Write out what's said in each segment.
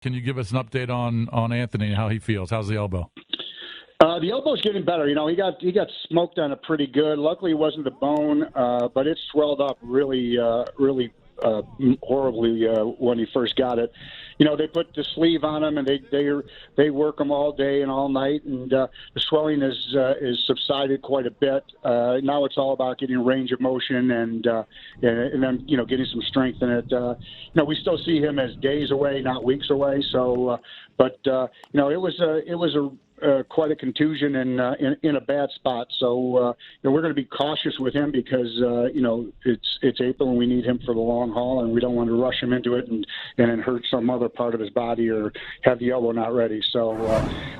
Can you give us an update on Anthony and how he feels? How's the elbow? The elbow's getting better. You know, he got smoked on it pretty good. Luckily, it wasn't the bone, but it swelled up really horribly when he first got it. You know, they put the sleeve on him, and they work him all day and all night, and the swelling is subsided quite a bit. Now it's all about getting range of motion and then getting some strength in it. We still see him as days away, not weeks away. So, it was quite a contusion in a bad spot. So we're going to be cautious with him because it's April and we need him for the long haul, and we don't want to rush him into it and then hurt some other part of his body or have the elbow not ready. So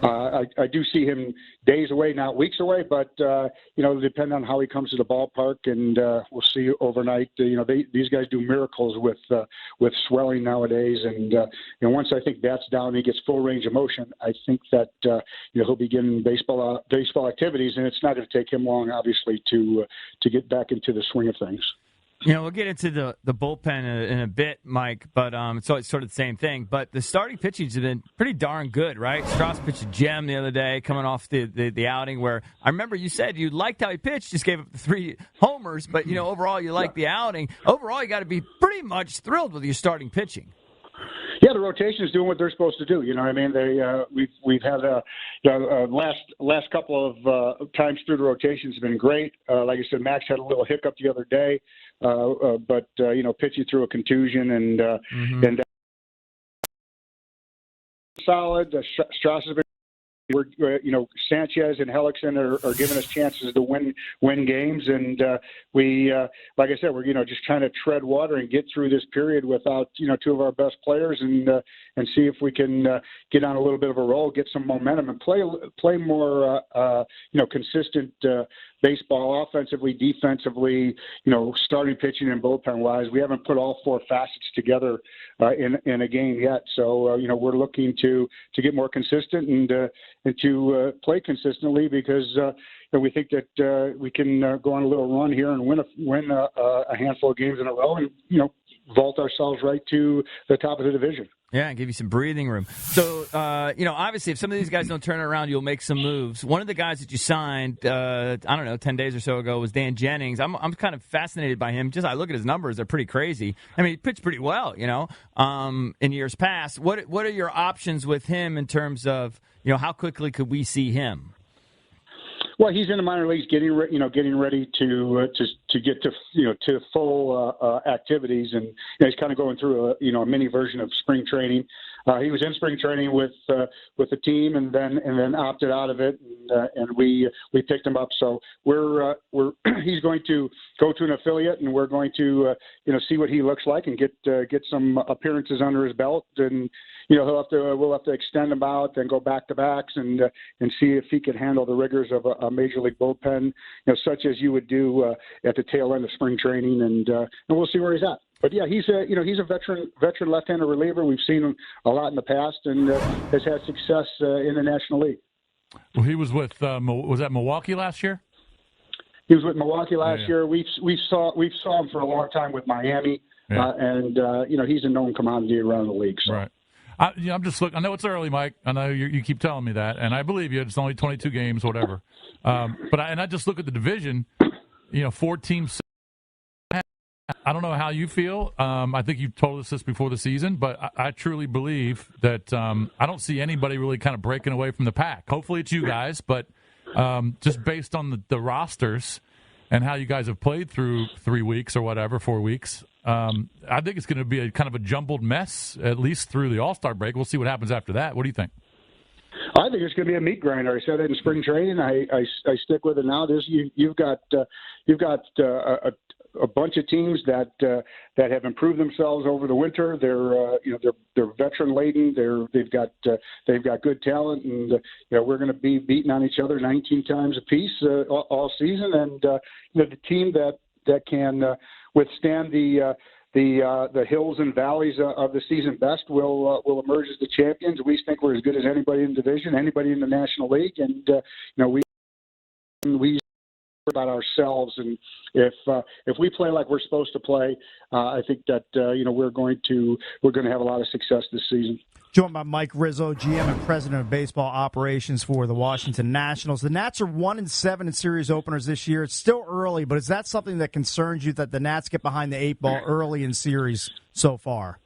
I do see him days away, not weeks away, but depending on how he comes to the ballpark, and we'll see overnight. These guys do miracles with swelling nowadays, and once I think that's down, he gets full range of motion. I think that he'll begin baseball activities, and it's not going to take him long, obviously, to get back into the swing of things. We'll get into the bullpen in a bit, Mike, but so it's sort of the same thing. But the starting pitching's been pretty darn good, right? Strauss pitched a gem the other day, coming off the outing where I remember you said you liked how he pitched, just gave up the 3 homers, but overall you liked the outing. Overall, you got to be pretty much thrilled with your starting pitching. Yeah, the rotation is doing what they're supposed to do. You know what I mean? We've had last couple of times through the rotations have been great. Like I said, Max had a little hiccup the other day, but pitching through a contusion and solid. Strauss has been. Sanchez and Hellickson are giving us chances to win games, and we, like I said, we're just trying to tread water and get through this period without two of our best players, and see if we can get on a little bit of a roll, get some momentum, and play more consistent baseball, offensively, defensively, starting pitching and bullpen wise. We haven't put all 4 facets together in a game yet, so we're looking to get more consistent and to play consistently because we think that we can go on a little run here and win a handful of games in a row and vault ourselves right to the top of the division. Yeah, and give you some breathing room. So, obviously, if some of these guys don't turn it around, you'll make some moves. One of the guys that you signed, 10 days or so ago, was Dan Jennings. I'm kind of fascinated by him. Just I look at his numbers; they're pretty crazy. I mean, he pitched pretty well, in years past. What are your options with him in terms of how quickly could we see him? Well, he's in the minor leagues, getting ready to get to full activities, and he's kind of going through a mini version of spring training. He was in spring training with the team, and then opted out of it, and we picked him up. So he's going to go to an affiliate, and we're going to see what he looks like and get some appearances under his belt, and we'll have to extend him out, then go back to backs, and see if he can handle the rigors of a major league bullpen, such as you would do at the tail end of spring training, and we'll see where he's at. But yeah, he's a veteran left-handed reliever. We've seen him a lot in the past, and has had success in the National League. Well, he was with was that Milwaukee last year? He was with Milwaukee last year. We saw him for a long time with Miami, and he's a known commodity around the league. So. Right. I'm just looking. I know it's early, Mike. I know you keep telling me that, and I believe you. It's only 22 games, whatever. But I just look at the division. 4 teams. I don't know how you feel. I think you told us this before the season, but I truly believe that I don't see anybody really kind of breaking away from the pack. Hopefully it's you guys, but just based on the rosters and how you guys have played through 3 weeks or whatever, 4 weeks, I think it's going to be a kind of a jumbled mess, at least through the All-Star break. We'll see what happens after that. What do you think? I think it's going to be a meat grinder. I said it in spring training. I stick with it now. You've got a bunch of teams that have improved themselves over the winter. They're veteran laden. They've got good talent, and we're going to be beating on each other 19 times apiece all season. And the team that can withstand the hills and valleys of the season best will emerge as the champions. We think we're as good as anybody in the division, anybody in the National League, and we about ourselves, and if we play like we're supposed to play, I think that we're going to have a lot of success this season. Joined by Mike Rizzo, GM and President of Baseball Operations for the Washington Nationals. The Nats are 1-7 in series openers this year. It's still early, but is that something that concerns you, that the Nats get behind the 8 ball early in series so far?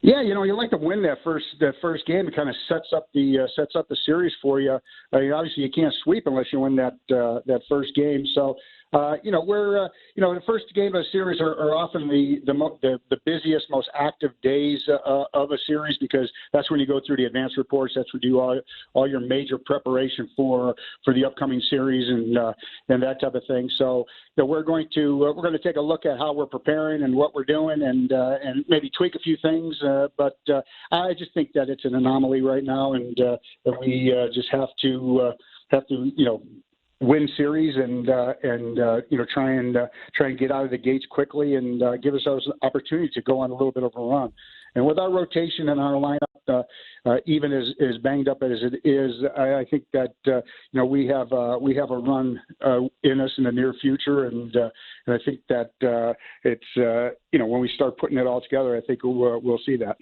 Yeah, you like to win that first game. It kind of sets up the series for you. Obviously, you can't sweep unless you win that first game. So, the first game of a series are often the busiest, most active days of a series, because that's when you go through the advance reports. That's when you do all your major preparation for the upcoming series and that type of thing. So, we're going to take a look at how we're preparing and what we're doing, and maybe tweak a few things. But I just think that it's an anomaly right now, and that we just have to win series and try and get out of the gates quickly and give ourselves an opportunity to go on a little bit of a run. And with our rotation and our lineup, even as banged up as it is, I think that we have a run in us in the near future, and I think that it's when we start putting it all together, I think we'll see that.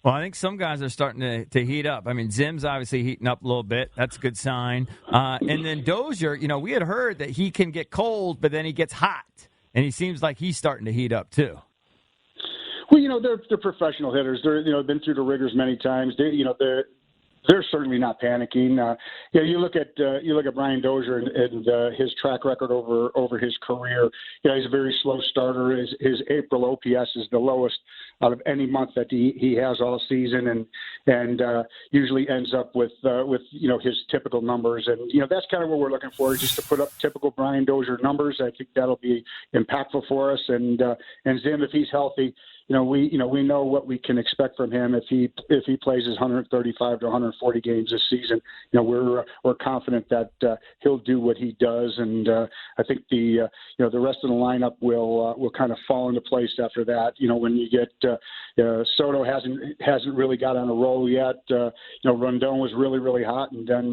Well, I think some guys are starting to heat up. I mean, Zim's obviously heating up a little bit. That's a good sign. And then Dozier, we had heard that he can get cold, but then he gets hot. And he seems like he's starting to heat up too. Well, they're professional hitters. They're been through the rigors many times. They're certainly not panicking. You look at Brian Dozier and his track record over his career. He's a very slow starter. His April OPS is the lowest out of any month that he has all season, and usually ends up with his typical numbers. And that's kind of what we're looking for, just to put up typical Brian Dozier numbers. I think that'll be impactful for us. And Zim, if he's healthy, we know what we can expect from him if he plays his 135 to 140 games this season. We're confident that he'll do what he does, and I think the rest of the lineup will kind of fall into place after that. When you get Soto hasn't really got on a roll yet. Rendon was really hot, and then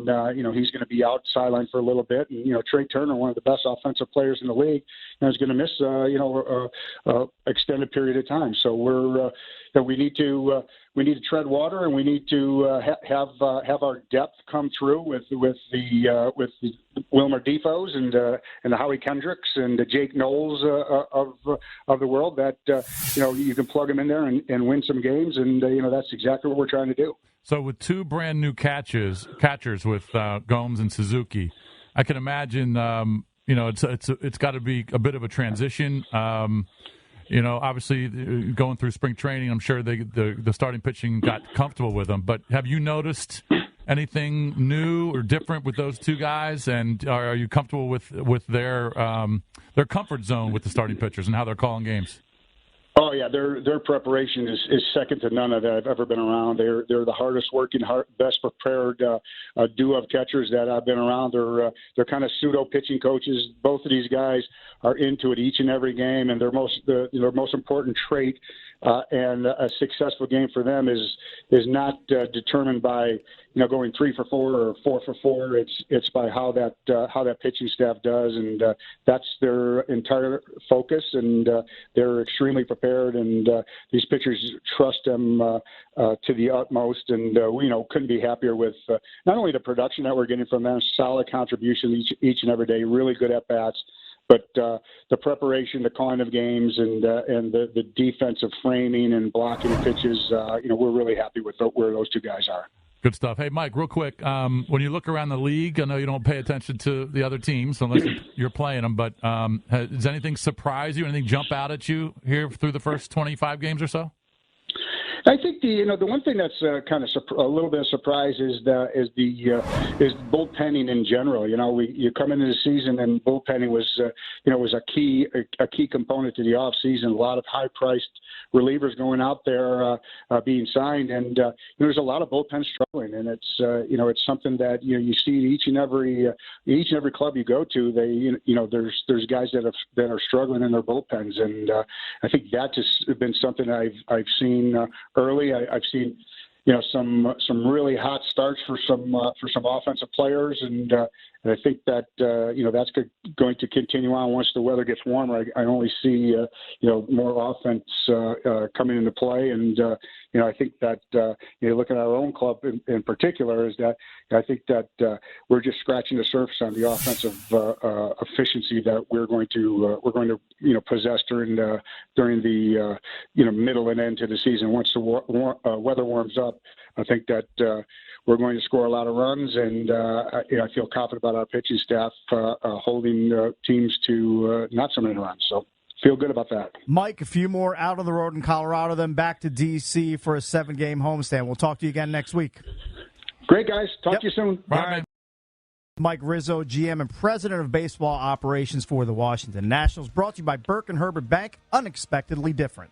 he's going to be out sidelined for a little bit. And Trey Turner, one of the best offensive players in the league, is going to miss extended period of time. So we need to tread water, and we need to have our depth come through with the Wilmer Defoes and the Howie Kendricks and the Jake Knowles of the world. That you can plug them in there and win some games, and that's exactly what we're trying to do. So with two brand new catchers with Gomes and Suzuki, I can imagine it's got to be a bit of a transition. Obviously going through spring training, I'm sure the starting pitching got comfortable with them. But have you noticed anything new or different with those two guys? And are you comfortable with their comfort zone with the starting pitchers and how they're calling games? Oh yeah, their preparation is second to none that I've ever been around. They're the hardest working, best prepared duo of catchers that I've been around. They're kind of pseudo pitching coaches. Both of these guys are into it each and every game, and their most important trait and a successful game for them is not determined by going 3 for 4 or 4 for 4. It's by how that pitching staff does, and that's their entire focus. And they're extremely prepared, and these pitchers trust them to the utmost. And we couldn't be happier with not only the production that we're getting from them, solid contribution each and every day, really good at bats. But the preparation, the calling of games, and the defensive framing and blocking of pitches, we're really happy with where those two guys are. Good stuff. Hey, Mike, real quick, when you look around the league, I know you don't pay attention to the other teams unless you're playing them, but does anything surprise you? Anything jump out at you here through the first 25 games or so? I think the one thing that's kind of a little bit of surprise is bullpenning in general. You come into the season and bullpenning was a key component to the off season. A lot of high priced relievers going out there being signed, and there's a lot of bullpens struggling, and it's something that you see each and every club you go to. There's guys that are struggling in their bullpens, and I think that's just been something I've seen early. I've seen some really hot starts for some offensive players, and I think that that's going to continue on once the weather gets warmer. I only see more offense coming into play, and I think that look at our own club in particular, is that I think that we're just scratching the surface on the offensive efficiency that we're going to possess during the middle and end to the season. Once the weather warms up, I think that we're going to score a lot of runs, and I feel confident about our pitching staff holding teams to not so many runs. So feel good about that. Mike, a few more out on the road in Colorado, then back to D.C. for a 7-game homestand. We'll talk to you again next week. Great, guys. Talk to you soon. All right. Mike Rizzo, GM and President of Baseball Operations for the Washington Nationals, brought to you by Burke and Herbert Bank, unexpectedly different.